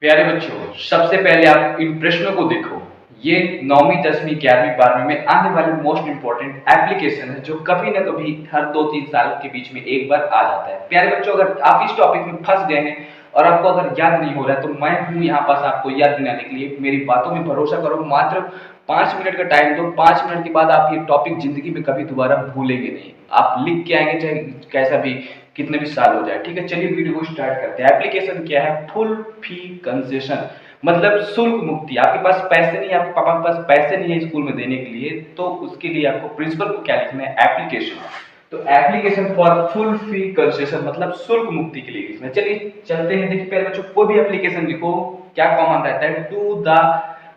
प्यारे बच्चों, सबसे पहले आप इन प्रश्नों को देखो। ये 9वीं 10वीं 11वीं 12वीं में आने वाले मोस्ट इंपॉर्टेंट एप्लीकेशन है जो कभी ना कभी हर 2-3 साल के बीच में एक बार आ जाता है। प्यारे बच्चों, अगर आप इस टॉपिक में फंस गए हैं और आपको अगर याद नहीं हो रहा है तो मैं हूँ यहाँ पास आपको याद दिलाने के लिए। मेरी बातों में भरोसा करो, मात्र 5 मिनट का टाइम दो। 5 मिनट के बाद आप ये टॉपिक जिंदगी में कभी दोबारा भूलेंगे नहीं। आप लिख के आएंगे, चाहे कैसा भी कितने भी साल हो जाए। ठीक है, चलिए वीडियो को स्टार्ट करते हैं। एप्लीकेशन क्या है? फुल फी कंसेशन, मतलब शुल्क मुक्ति। आपके पास पैसे नहीं, आपके पापा के पास पैसे नहीं है स्कूल में देने के लिए, तो उसके लिए आपको प्रिंसिपल को क्या लिखना है? एप्लीकेशन। तो application for full fee concession मतलब शुल्क मुक्ति के लिए लिखना है। चलिए चलते हैं। देखिए पहले बच्चों, कोई भी एप्लीकेशन लिखो, क्या कॉमन रहता है? To the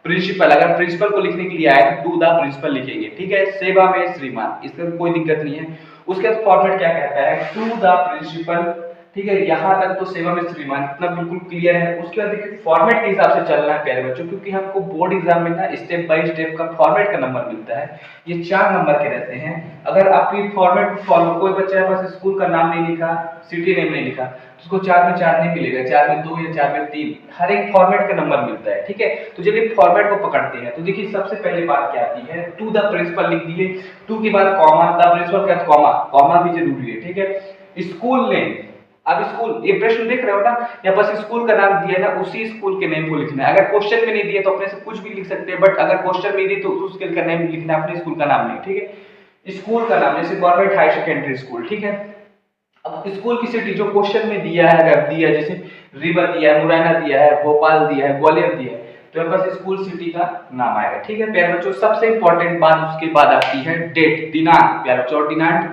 principal. अगर प्रिंसिपल को लिखने के लिए आए तो टू द प्रिंसिपल लिखेंगे। ठीक है, सेवा में श्रीमान, इसमें कोई दिक्कत नहीं है। उसके बाद फॉर्मेट क्या कहता है? To the principal. ठीक है, यहां तक तो सेवा में श्रीमान, इतना बिल्कुल क्लियर है। उसके बाद देखिए फॉर्मेट के हिसाब से चलना है प्यारे बच्चों, क्योंकि हमको बोर्ड एग्जाम में ना स्टेप बाय स्टेप का फॉर्मेट का नंबर मिलता है। ये 4 नंबर के रहते हैं। अगर आप ये फॉर्मेट फॉलो, कोई बच्चा के पास स्कूल का नाम नहीं लिखा, सिटी नेम नहीं लिखा, तो उसको 4 में 4 नहीं मिलेगा, 4 में 2 या 4 में 3, हर एक फॉर्मेट का नंबर मिलता है। ठीक है, तो चलिए फॉर्मेट को पकड़ते हैं। तो देखिए सबसे पहले बात क्या आती है? टू द प्रिंसिपल लिख दिए, टू के बाद कॉमा, द प्रिंसिपल के बाद कॉमा, कॉमा भी जरूरी है। ठीक है, स्कूल नेम। अब स्कूल, ये प्रश्न देख रहे हो ना, या बस स्कूल का नाम दिया ना, उसी स्कूल के नेम को लिखना है। अगर क्वेश्चन में नहीं दिया तो अपने से कुछ भी लिख सकते हैं, बट अगर क्वेश्चन में दी तो उस स्कूल का नेम लिखना है, अपने स्कूल का नाम नहीं। ठीक है, स्कूल का नाम, जैसे गवर्नमेंट हाई सेकेंडरी स्कूल। ठीक है, अब स्कूल की सिटी जो क्वेश्चन में दिया है, अगर दिया है जैसे रीवा दिया है, मुरैना दिया है, भोपाल दिया है, ग्वालियर दिया है, तो बस स्कूल सिटी का नाम आएगा। ठीक है प्यारे बच्चों, सबसे इंपॉर्टेंट बात उसके बाद आती है डेट, दिनांक। प्यारे बच्चों,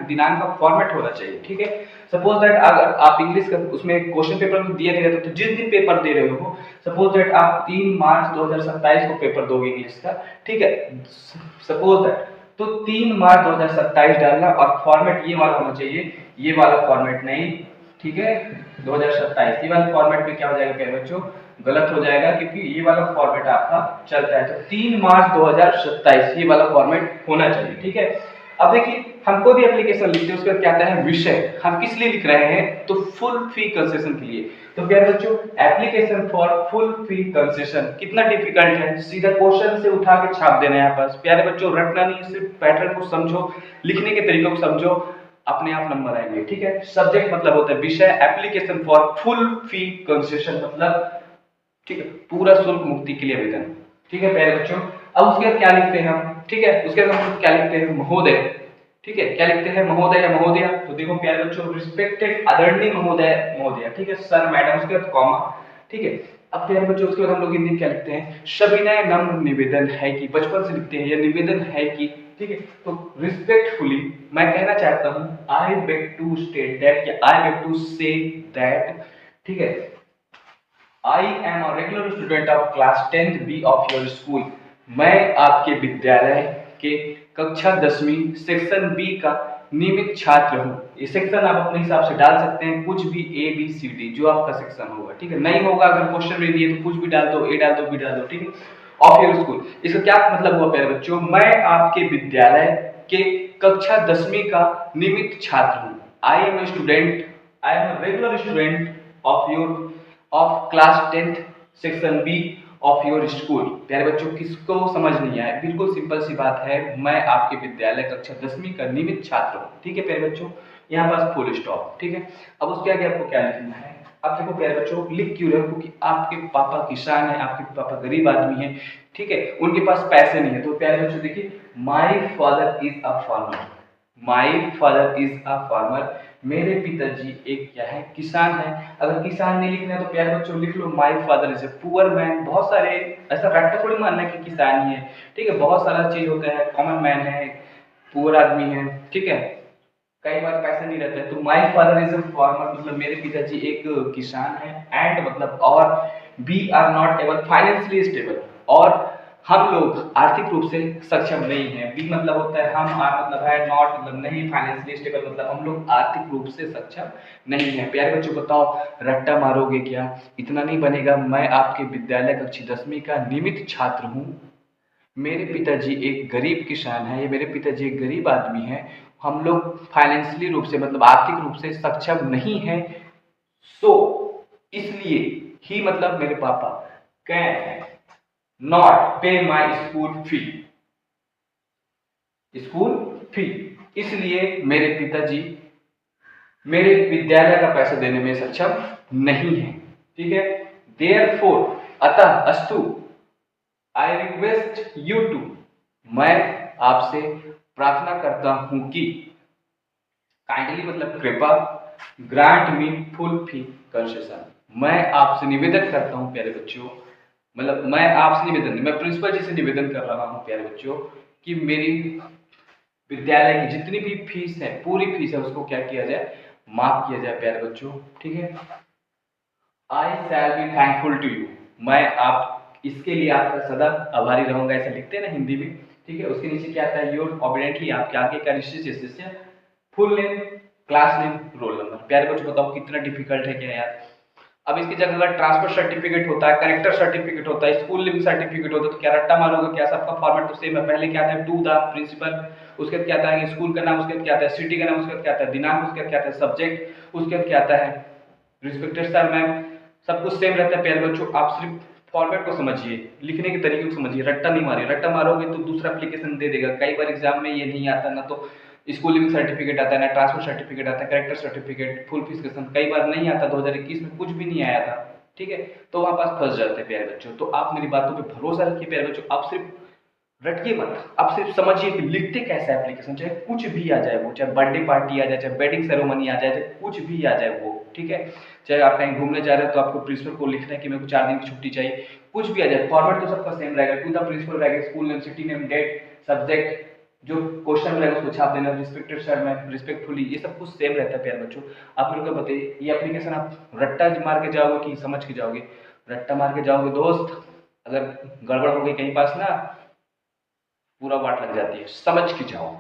दिनांक का फॉर्मेट होना चाहिए। ठीक है, सपोज दैट अगर आप इंग्लिश का उसमें क्वेश्चन पेपर में दिया नहीं रहता, तो जिस दिन पेपर दे रहे हो, सपोज दैट आप 3 मार्च 2027 को पेपर दोगे इंग्लिश का। ठीक है, सपोज दैट, तो 3 मार्च 2027 डालना, और फॉर्मेट ये वाला होना चाहिए, ये वाला फॉर्मेट नहीं। ठीक है, 2027 ये वाला फॉर्मेट में क्या हो जाएगा प्यारे बच्चों? गलत हो जाएगा, क्योंकि ये वाला फॉर्मेट आपका चलता है। तो 3 मार्च 2027 ये वाला फॉर्मेट होना चाहिए। ठीक है, अब देखिए हम कोई भी एप्लीकेशन लिखते हैं उसके बाद क्या आता है? विषय। हम किस लिए लिख रहे हैं? तो फुल फी कंसेशन के लिए। तो प्यारे बच्चों, application for full fee concession कितना डिफिकल्ट है? सीधा क्वेश्चन से उठा के छाप देना है यहाँ पास। प्यारे बच्चों, रटना नहीं, सिर्फ पैटर्न को समझो, लिखने के तरीकों को समझो, अपने आप नंबर आएंगे। ठीक है, सब्जेक्ट मतलब होता है विषय, application for full fee concession मतलब, ठीक है, पूरा शुल्क मुक्ति के लिए आवेदन। ठीक है प्यारे बच्चों, अब उसके बाद क्या लिखते हैं हम? ठीक है, उसके बाद हम क्या लिखते हैं? महोदय। ठीक है, क्या लिखते हैं? महोदय या महोदया। तो देखो प्यारे बच्चों, रिस्पेक्टेड आदरणीय महोदय, महोदया। ठीक है, सर, मैडम, उसके बाद कॉमा। ठीक है, अब प्यारे बच्चों उसके बाद हम लोग हिंदी में क्या लिखते हैं? सविनय नम्र निवेदन है कि, बचपन से लिखते हैं, यह निवेदन है कि। ठीक है, तो रिस्पेक्टफुली मैं कहना चाहता हूं, I beg to state that, या I beg to say that. ठीक है, I am a regular student of class 10th B of your school। मैं आपके विद्यालय के कक्षा 10वीं सेक्शन बी का नियमित छात्र हूँ। ये सेक्शन आप अपने हिसाब से डाल सकते हैं, कुछ भी A B C D जो आपका सेक्शन होगा। ठीक है, नहीं होगा अगर क्वेश्चन में दिए तो कुछ भी डाल दो, A डाल दो, B डाल दो। ठीक है, ऑफ योर स्कूल, इसका क्या मतलब हुआ प्यारे बच्चों? मैं आपके विद्यालय के कक्षा 10वीं का नियमित छात्र हूँ। I am a student, I am regular student of your of class 10th section B of your school. प्यारे बच्चों, किसको समझ नहीं आया? बिल्कुल सिंपल सी बात है, मैं आपके विद्यालय कक्षा 10वीं का नियमित छात्र हूँ। ठीक है प्यारे बच्चों, यहाँ पास फुल स्टॉप। ठीक है, अब उसके आगे आपको क्या लिखना है? अब देखो प्यारे बच्चों, लिख क्यों रहे हो? क्योंकि आपके पापा किसान है, आपके पापा गरीब आदमी है। ठीक है, उनके पास पैसे नहीं है। तो प्यारे बच्चों देखिए, माई father is a farmer, my father is a farmer, मेरे पिताजी एक क्या है? किसान है। अगर किसान नहीं लिखना है तो प्यारे बच्चों लिख लो, my father is a poor man. बहुत सारे ऐसा फैक्टर थोड़ी मानना है कि किसान ही है। ठीक है, बहुत सारा चीज होता है, कॉमन मैन है, पुअर आदमी है। ठीक है, कई बार पैसा नहीं रहता है। तो my father is a farmer मतलब मेरे पिताजी एक किसान है, एंड मतलब और, we are not able financially stable, और हम लोग आर्थिक रूप से सक्षम नहीं है। बी मतलब होता है हम, आर मतलब है, नॉट मतलब नहीं, फाइनेंशियली स्टेबल मतलब हम लोग आर्थिक रूप से सक्षम नहीं है। प्यारे बच्चों बताओ, रट्टा मारोगे क्या? इतना नहीं बनेगा। मैं आपके विद्यालय कक्षा 10वीं का नियमित छात्र हूँ, मेरे पिताजी एक गरीब किसान है, ये मेरे पिताजी एक गरीब आदमी है, हम लोग फाइनेंशियली रूप से मतलब आर्थिक रूप से सक्षम नहीं है, सो इसलिए ही मतलब मेरे पापा, कैन नॉट पे माई स्कूल फी, इसलिए मेरे पिताजी मेरे विद्यालय का पैसा देने में सक्षम नहीं है। ठीक है, देयरफॉर अतः अस्तु आई रिक्वेस्ट यू टू, मैं आपसे प्रार्थना करता हूं कि, काइंडली मतलब कृपा, ग्रांट मी फुल फी कंसेशन, मैं आपसे निवेदन करता हूं प्यारे बच्चों, मतलब मैं आपसे निवेदन, मैं प्रिंसिपल जी से निवेदन कर रहा हूं प्यारे बच्चों कि मेरी विद्यालय की जितनी भी फीस है, पूरी फीस है, उसको क्या किया जाए, माफ किया जाए प्यारे बच्चों। ठीक है, I shall be thankful to you, मैं आप इसके लिए आपका सदा आभारी रहूंगा, ऐसा लिखते हैं ना हिंदी में। ठीक है, उसके नीचे क्या आता है, योर ऑबिडेंटली, आपके आगे का शिष्य, full name, class name, roll number. प्यारे बच्चों बताओ कितना डिफिकल्ट है क्या यार। अब इसकी जगह अगर ट्रांसफर सर्टिफिकेट होता है, करेक्टर सर्टिफिकेट होता है, स्कूल लिविंग सर्टिफिकेट होता है, तो क्या रट्टा मारोगे क्या, सबका फॉर्मेट तो सेम है। पहले क्या आता है, टू द प्रिंसिपल, उसके बाद क्या आता है स्कूल का नाम, उसके बाद क्या आता है सिटी का नाम, उसके बाद क्या आता है दिनांक, उसके बाद क्या आता है सब्जेक्ट, उसके बाद क्या आता है रिस्पेक्टेड सर मैम, सब कुछ सेम रहता है प्यारे बच्चों। आप सिर्फ फॉर्मेट को समझिए, लिखने के तरीके को समझिए, रट्टा नहीं मारिए। रट्टा मारोगे तो दूसरा एप्लीकेशन दे देगा। कई बार एग्जाम में ये नहीं आता, ना तो स्कूल लिविंग सर्टिफिकेट आता है, ना ट्रांसफर सर्टिफिकेट आता है, करेक्टर सर्टिफिकेट, फुल फीस का सम, कई बार नहीं आता। 2021 में कुछ भी नहीं आया था। ठीक है, तो वहां पास फंस जाते हैं प्यारे बच्चों। तो आप मेरी बातों पे भरोसा रखिए प्यारे बच्चों, आप सिर्फ रटिए मत, आप सिर्फ समझिए कि लिखते कैसा है एप्लीकेशन, चाहे कुछ भी आ जाए वो, चाहे बर्थडे पार्टी आ जाए, चाहे वेडिंग सेरेमनी आ जाए, चाहे कुछ भी आ जाए वो। ठीक है, चाहे आप कहीं घूमने जा रहे हो तो आपको प्रिंसिपल को लिखना है कि मेरे को 4 दिन की छुट्टी चाहिए, कुछ भी आ जाए, फॉर्मेट तो सबका सेम रहेगा। टू द प्रिंसिपल रहेगा, school name, city name, date, subject, जो क्वेश्चन रहेगा उसको छाप देना, रिस्पेक्टेड सर मैम, रिस्पेक्टफुली, ये सब कुछ सेम रहता है प्यारे बच्चों। आप मेरे को बताइए, ये एप्लीकेशन आप रट्टा मार के जाओगे कि समझ के जाओगे? रट्टा मार के जाओगे दोस्त, अगर गड़बड़ हो गई कहीं पास ना, पूरा वाट लग जाती है। समझ के जाओ,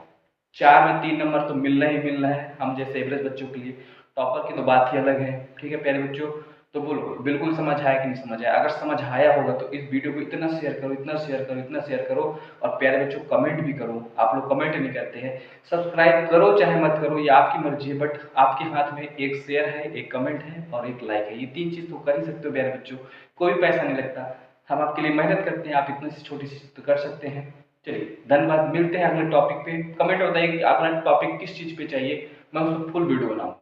4 में 3 नंबर तो मिलना ही मिलना है हम जैसे एवरेज बच्चों के लिए। टॉपर की तो बात ही अलग है। ठीक है प्यारे बच्चों, तो बोलो बिल्कुल समझ आया कि नहीं समझ आया? अगर समझ आया होगा तो इस वीडियो को इतना शेयर करो, इतना शेयर करो, इतना शेयर करो। और प्यारे बच्चों कमेंट भी करो, आप लोग कमेंट नहीं करते हैं। सब्सक्राइब करो चाहे मत करो, ये आपकी मर्जी है, बट आपके हाथ में एक शेयर है, एक कमेंट है और एक लाइक है। ये 3 चीज तो कर ही सकते हो प्यारे बच्चों, कोई पैसा नहीं लगता। हम आपके लिए मेहनत करते हैं, आप इतनी सी छोटी सी तो कर सकते हैं। चलिए धन्यवाद, मिलते हैं अगले टॉपिक पे। कमेंट बताइए कि अगला टॉपिक किस चीज पे चाहिए, मैं उसको फुल वीडियो बनाऊँ।